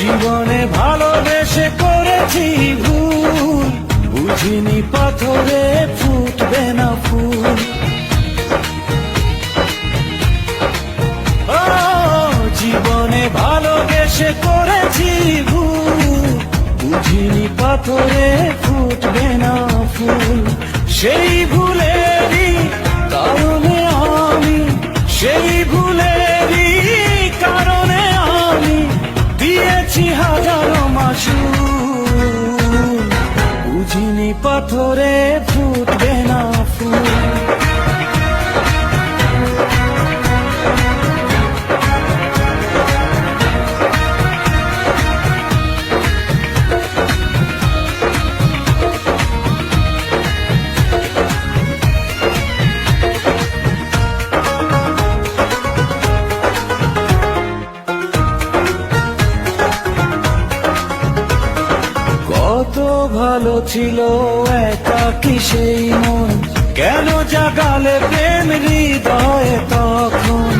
জীবনে ভালোবেসে করেছি ভুল, বুঝিনি পাথরে ফুটবে না ফুল। ও জীবনে ভালোবেসে করেছি ভুল, বুঝিনি পাথরে ফুটবে না ফুল। সেই ভুলেরই কারণে আমি, সেই ভুলেরই কারণে আমি দিয়েছি হাজারো মাসুল, বুঝিনি পাথরে ফুটবে না ফুল। কত ভালো ছিল একাকী সেই মন, কেন জাগালে প্রেম হৃদয়ে তখন।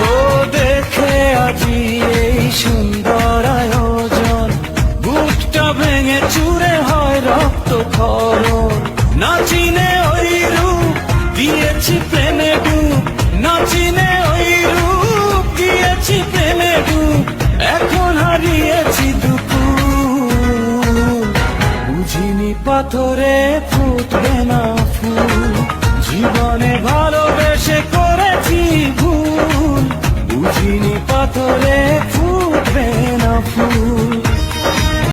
ও দেখে আজি এই সুন্দর আয়োজন, বুকটা ভেঙে চুরে হয় রক্ত খরণ। না চিনে ওই রূপ দিয়েছি প্রেমে ডুব, না চিনে ওই রূপ দিয়েছি প্রেমে ডুব। এখন হারিয়েছি দুপুর, বুঝিনি পাথরে ফুটবে না ফুল। জীবনে ভালোবেসে করেছি ভুল, বুঝিনি পাথরে ফুটবে না ফুল।